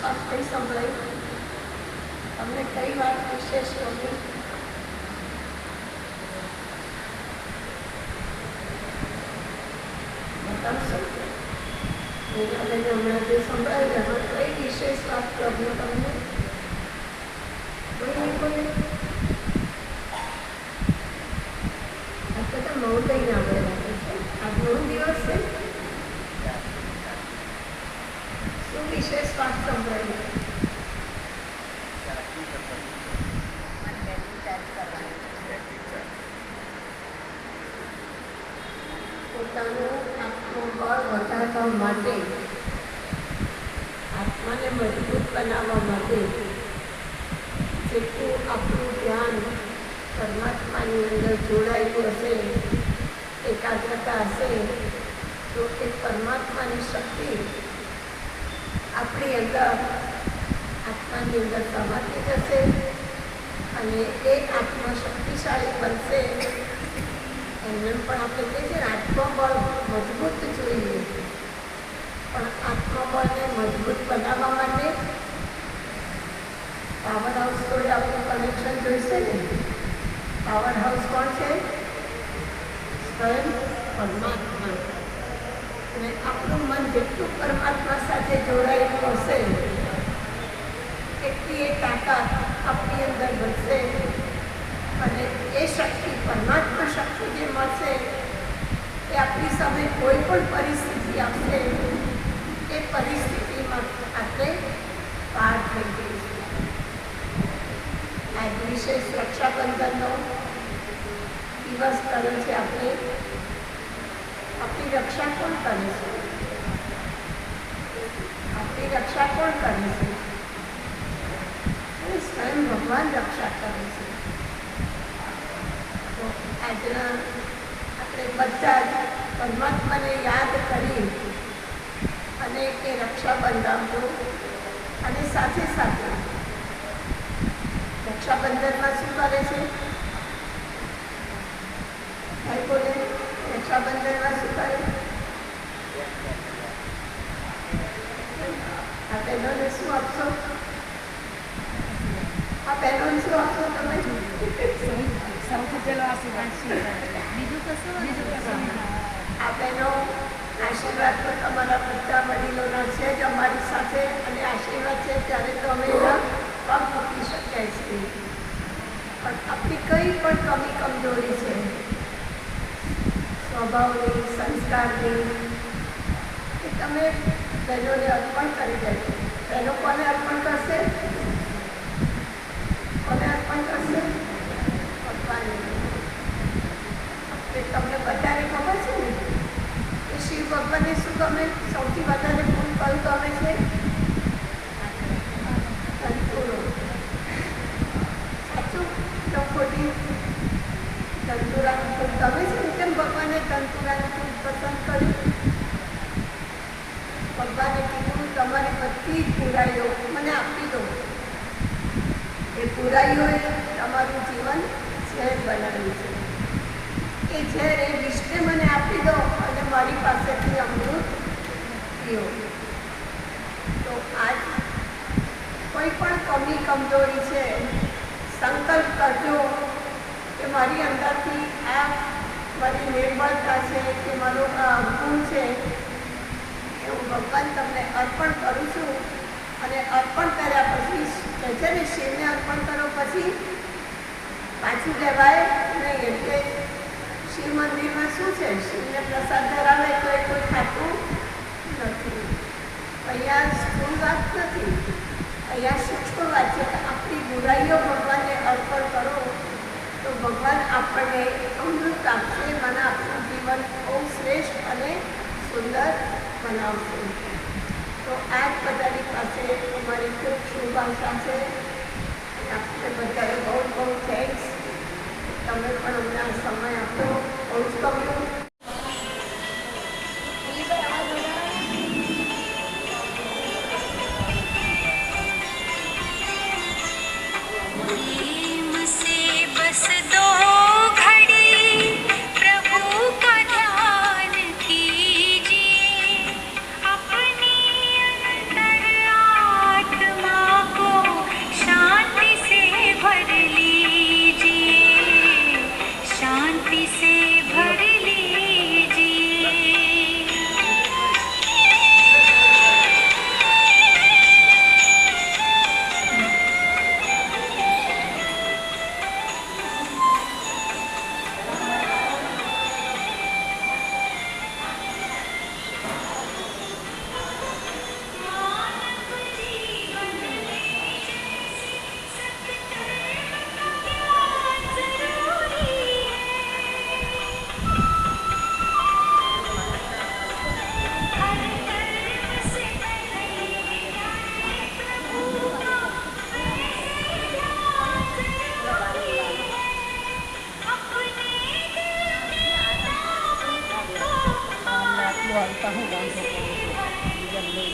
વાત કઈ સંભળાઈ? તમને કઈ વાત વિશેષ ગમી? બતાવશો? મીરાબેને હમણાં જે સંભળાવી એમાં કઈ વિશેષ વાત ગમી તમને? કોઈ આ બધા મૌન લઈને આવેલા છે. આ મૌન દિવસ છે. શું વિશેષ વાત સંભળાવી? પોતાનું આત્મબળ વધારવા માટે, આત્માને મજબૂત બનાવવા માટે જેટલું આપણું ધ્યાન પરમાત્માની અંદર જોડાયેલું હશે, એકાગ્રતા હશે, તો એ પરમાત્માની શક્તિ આપણી અંદર, આત્માની અંદર સમાતી જશે અને એ આત્મા શક્તિશાળી બનશે. એમને પણ આપણે કહીએ છીએ આત્મબળ મજબૂત જોઈએ, પણ આત્મબળને મજબૂત બનાવવા માટે પાવર હાઉસ જોડે આપણું કનેક્શન જોઈશે ને. પાવર હાઉસ કોણ છે? સ્વયં પરમાત્મા. અને આપણું મન જેટલું પરમાત્મા સાથે જોડાયેલું હશે એટલી એ તાકાત આપણી અંદર વધશે અને એ શક્તિ, પરમાત્મા શક્તિ જે મળશે એ આપણી સામે કોઈ પણ પરિસ્થિતિ આવશે એ પરિસ્થિતિમાં આપણે પાર થઈ જઈશું. આજ વિશેષ રક્ષાબંધનનો દિવસ કર્યો છે. આપણે આપણી રક્ષા કોણ કરે છે? આપણી રક્ષા કોણ કરે છે? સ્વયં ભગવાન રક્ષા કરે છે. તો આજના આપણે બધા જ પરમાત્માને યાદ કરી અને એ રક્ષા બંધાવવું. અને સાથે સાથે રક્ષાબંધનમાં શું કરે છે? ભાઈ બોલે, રક્ષાબંધનમાં શું કરે? આ બહેનોને શું આપશો? આ બહેનોને શું આપશો તમે? સૌથી પહેલો આશીર્વાદ છે. બીજું કશું આ બહેનો આશીર્વાદ તો તમારા બધા વડીલોના છે જ અમારી સાથે, અને આશીર્વાદ છે ત્યારે તો અમે એના પગ મૂકી શક્યા છીએ. પણ આપણી કઈ પણ કમી કમજોરી છે, સ્વભાવની, સંસ્કારની, એ તમે બહેનોને અર્પણ કરી દેજો. બહેનો કોને અર્પણ કરશે? કોને અર્પણ કરશે? ભગવાનને. તમને બધાને ખબર છે ને કે શિવ ભગવાનને શું ગમે? સૌથી વધારે ફૂલ કયું ગમે છે? ધંતુરો. સાચું તો ખોટી? ધંતુરાનું ફૂલ ગમે છે ને? કેમ ભગવાને ધંતુરાનું ફૂલ પસંદ કર્યું? ભગવાને કીધું તમારી બધી જ બુરાઈઓ મને આપી દો. એ બુરાઈઓએ તમારું જીવન ઝેર બનાવ્યું છે. એ ઝેર, એ વિષને મને આપી દો અને મારી પાસેથી અમૃત પીઓ. તો આજ કોઈ પણ કમી કમજોરી છે, સંકલ્પ કરજો કે મારી અંદરથી આ મારી નિર્બળતા છે કે મારો આ અવગુણ છે, એ હું ભગવાન તમને અર્પણ કરું છું. અને અર્પણ કર્યા પછી કહે છે ને, શિવને અર્પણ કરો પછી પાછું લેવાય નહીં. એટલે શિવ મંદિરમાં શું છે? શિવને પ્રસાદ ધરાવે તો એ કોઈ ખાતું નથી. અહીંયા સ્થૂળ વાત નથી, અહીંયા સૂક્ષ્મ વાત છે કે આપણી બુરાઈઓ ભગવાનને અર્પણ કરો તો ભગવાન આપણને અમૃત આપશે, મને આપણું જીવન બહુ શ્રેષ્ઠ અને સુંદર બનાવશે. તો આ જ બધાની પાસે અમારી ખૂબ શુભાશા છે. આપણે બધાને બહુ બહુ થેન્ક્સ. તમે પણ અમને આ સમય આપ્યો, બહુ જ ગમ્યું. बस दो घड़ी प्रभु का ध्यान कीजिए, अपनी अंतर आत्मा તો હું વાંધો કરું છું બીજા લઈ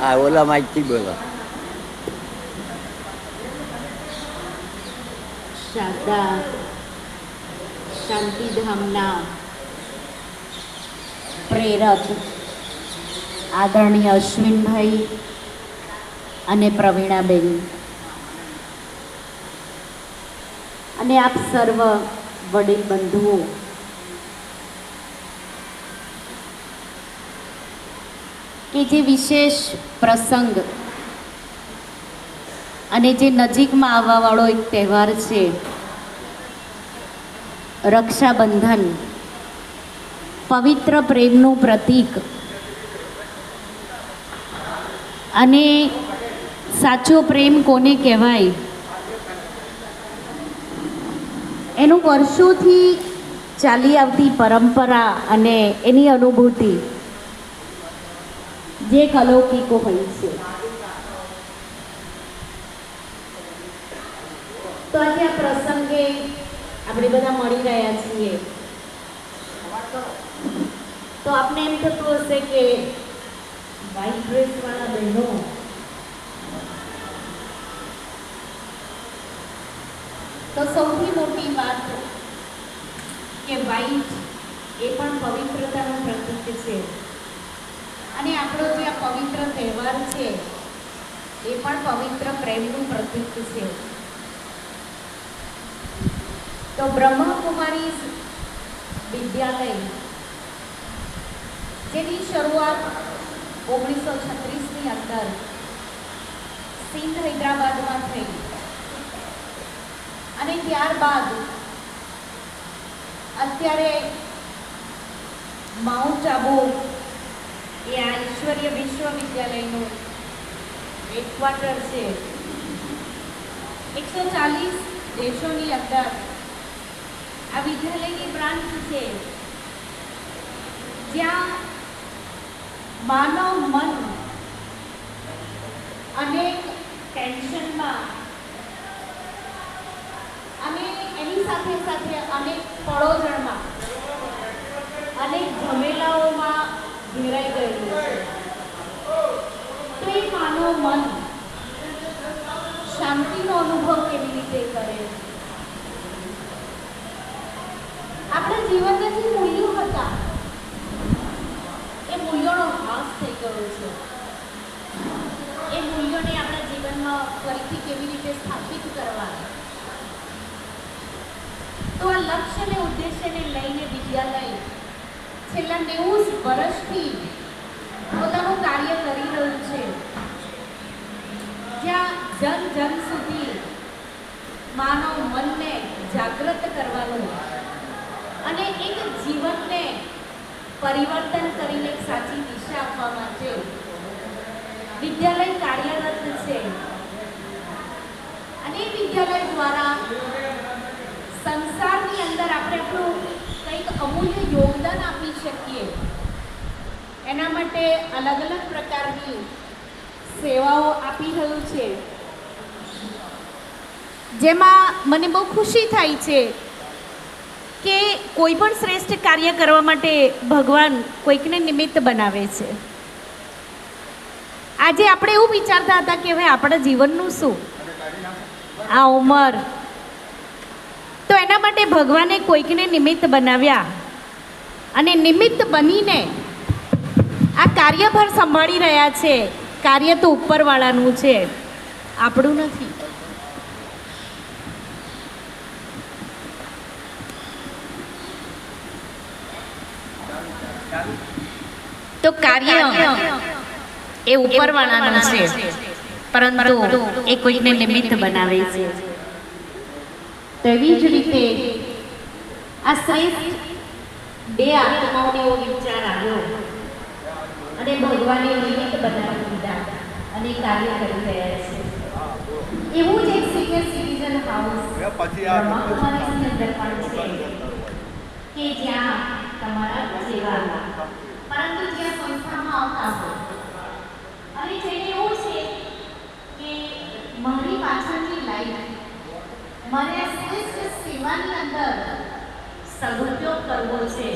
આ ઓલા માઇકથી બોલો. શારદા શાંતિધામના પ્રેરક આદરણીય અશ્વિનભાઈ અને પ્રવીણાબેન અને આપ સર્વ વડીલ બંધુઓ, કે જે વિશેષ પ્રસંગ અને જે નજીકમાં આવવાવાળો એક તહેવાર છે રક્ષાબંધન, પવિત્ર પ્રેમનું પ્રતીક અને સાચો પ્રેમ કોને કહેવાય એનું વર્ષોથી ચાલી આવતી પરંપરા અને એની અનુભૂતિ જે અલૌકિકો હોય છે. તો આજે આ પ્રસંગે આપણે બધા મળી રહ્યા છીએ તો આપને એમ થતું હશે કે વ્હાઈટ ડ્રેસવાળા બહેનો તો સૌથી મોટી વાત કે વ્હાઈટ એ પણ પવિત્રતાનું પ્રતીક છે અને આપણો જે આ પવિત્ર તહેવાર છે એ પણ પવિત્ર પ્રેમનું પ્રતીક છે. તો બ્રહ્મકુમારી વિદ્યાલય જેની શરૂઆત 1936ની અંદર સિંધ હૈદરાબાદમાં થઈ અને ત્યારબાદ અત્યારે માઉન્ટ આબુ એ આ ઈશ્વરીય વિશ્વવિદ્યાલયનું હેડક્વાર્ટર છે. 140 દેશોની અંદર આ વિદ્યાલયની બ્રાન્ચ છે જ્યાં માનવ મન અનેક ટેન્શનમાં અને એની સાથે સાથે અનેક પડોજણમાં અનેક ઝમેલાઓમાં ઘેરાઈ ગયેલું છે. તો એ માનવ મન શાંતિનો અનુભવ કેવી રીતે કરે? આપણા જીવનના જે મૂલ્યો હતા એ મૂલ્યોનો હાસ થઈ ગયો છે. એ મૂલ્યોને આપણા જીવનમાં ફરીથી કેવી રીતે સ્થાપિત કરવા? તો આ લક્ષ્ય અને ઉદ્દેશ્યને લઈને વિદ્યાલય છેલ્લા 90 વર્ષથી પોતાનું કાર્ય કરી રહ્યું છે, જ્યાં જન જન સુધી માનવ મનને જાગૃત કરવાનું અને એક જીવનને પરિવર્તન કરીને એક સાચી દિશા આપવા માટે વિદ્યાલય કાર્યરત છે. અને એ વિદ્યાલય દ્વારા સંસારની અંદર આપણે આપણું કંઈક અમૂલ્ય યોગદાન આપી શકીએ, એના માટે અલગ અલગ પ્રકારની સેવાઓ આપી રહ્યું છે. જેમાં મને બહુ ખુશી થાય છે કે કોઈ પણ શ્રેષ્ઠ કાર્ય કરવા માટે ભગવાન કોઈકને નિમિત્ત બનાવે છે. આજે આપણે એવું વિચારતા હતા કે હવે આપણા જીવનનું શું, આ ઉંમર, તો એના માટે ભગવાને કોઈકને નિમિત્ત બનાવ્યા અને નિમિત્ત બનીને આ કાર્યભાર સંભાળી રહ્યા છે. કાર્ય તો ઉપરવાળાનું છે, આપણું નથી. તો કાર્ય એ ઉપરવાળાનું છે, પરંતુ એ કોઈને નિમિત્ત બનાવે છે. તો એવી જ રીતે આ શ્રેષ્ઠ બે આત્માઓને એવો વિચાર આવ્યો અને ભગવાને નિમિત્ત બનાવી દીધા અને કાર્ય કરી રહ્યા છે. એવું જ એક સિનિયર સિટીઝન હાઉસ બ્રહ્માકુમારીઝની અંદર પણ છે કે જ્યાં તમારા સેવા, પરંતુ જ્યાં સંસ્થામાં આવતા હોય અને જેને એવું છે કે મારી પાછળની લાઈફ મને શ્રેષ્ઠ સેવાની અંદર સદુપયોગ કરવો છે,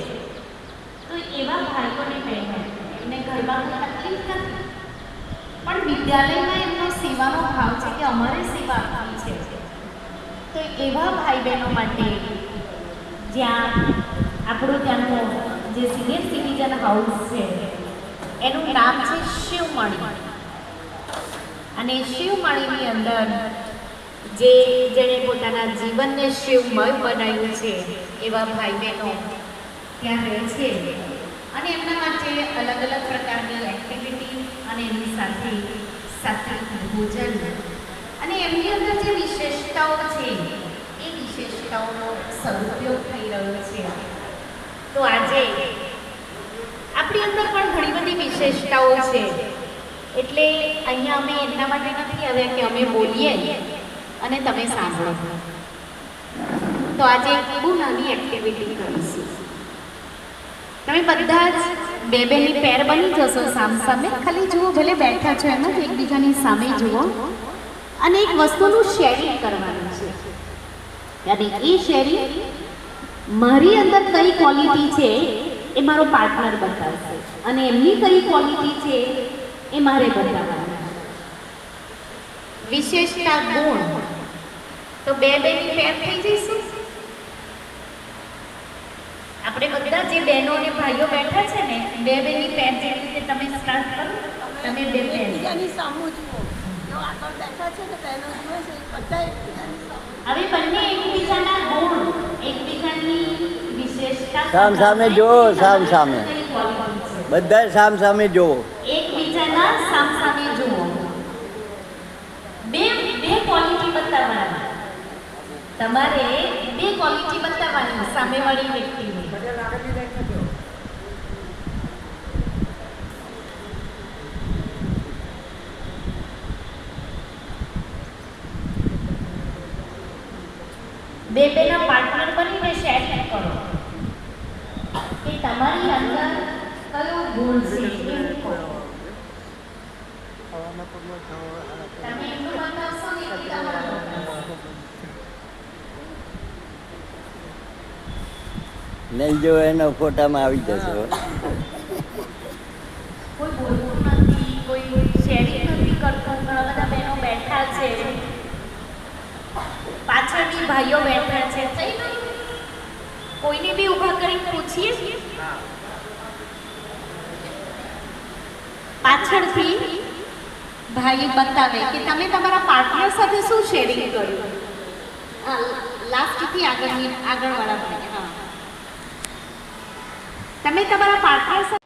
તો એવા ભાઈઓને બહેનો એમને ઘરમાં કોઈ તકલીફ નથી, પણ વિદ્યાલયમાં એમનો સેવાનો ભાવ છે કે અમારે સેવા આપવી છે. તો એવા ભાઈ બહેનો માટે જ્યાં આપણું ત્યાંનું જે સિનિયર સિટીઝન હાઉસ છે એનું નામ છે શિવમણી, અને શિવમણીની અંદર જેણે પોતાના જીવનને શિવમય બનાવ્યું છે એવા ભાઈ બહેનો ત્યાં રહે છે. અને એમના માટે અલગ અલગ પ્રકારની એક્ટિવિટી અને એની સાથે સાત્વિક ભોજન અને એમની અંદર જે વિશેષતાઓ છે એ વિશેષતાઓનો સદુપયોગ થઈ રહ્યો છે. તો આજે આપણી અંદર પણ ઘણી બધી વિશેષતાઓ છે, એટલે અહીંયા અમે એમના માટે નથી આવ્યા કે અમે બોલીએ અને તમે સાંભળો. તો આજે એક બહુ નાની એક્ટિવિટી કરીશું. તમે બધા જ બે બેની પેર બની જશો સામસામે. ખાલી જુઓ, ભલે બેઠા છો એમ જ એકબીજાની સામે જુઓ અને એક વસ્તુનું શેરિંગ કરવાનું છે. અને એ શેરિંગ મારી અંદર કઈ ક્વોલિટી છે એ મારો પાર્ટનર બતાવશે અને એમની કઈ ક્વોલિટી છે એ મારે બતાવવાનું. વિશેષતા ગુણ. તો બે બેની પેર થઈ જઈશું. આપણે બધા જે બહેનો અને ભાઈઓ બેઠા છે ને, બે બેની પેર જે રીતે તમે સ્ટાર્ટ કરો, તમે બે એકબીજાની સામું જુઓ. જો આગળ બેઠા છે ને બહેનો જુએ છે, બધા એકબીજાની સામું. હવે બંને એકબીજાના ગુણ, એકબીજાની વિશેષતા સામ સામે જુઓ, સામ સામે બધા સામ સામે જુઓ, એકબીજાના સામ સામે જુઓ. બે ક્વોલિટી બતાવવાની. તમારે બે ક્વોલિટી બતાવવાની સામેવાળી વ્યક્તિની. બે બેના પાર્ટનર બનીને શેર કરો કે તમારી અંદર કયો ગુણ છે એ કહો. તમે એમનું બતાવશો ને એ તમારું બતાવશો. નહીં જો એનો ફોટામાં આવી જશે. કોઈ બોલતું નથી, કોઈ શેરિંગ નથી કરતું. ઘણા બધા બહેનો બેઠા છે, પાછળની ભાઈઓ બેઠા છે. થઈ ગયું? કોઈને બી ઊભા કરીને પૂછીએ. પાછળથી ભાઈ બતાવે કે તમે તમારા પાર્ટનર સાથે શું શેરિંગ કર્યું. લાસ્ટથી આગળવાળા ભાઈ. હા, તમે તમારા પાર્ટનર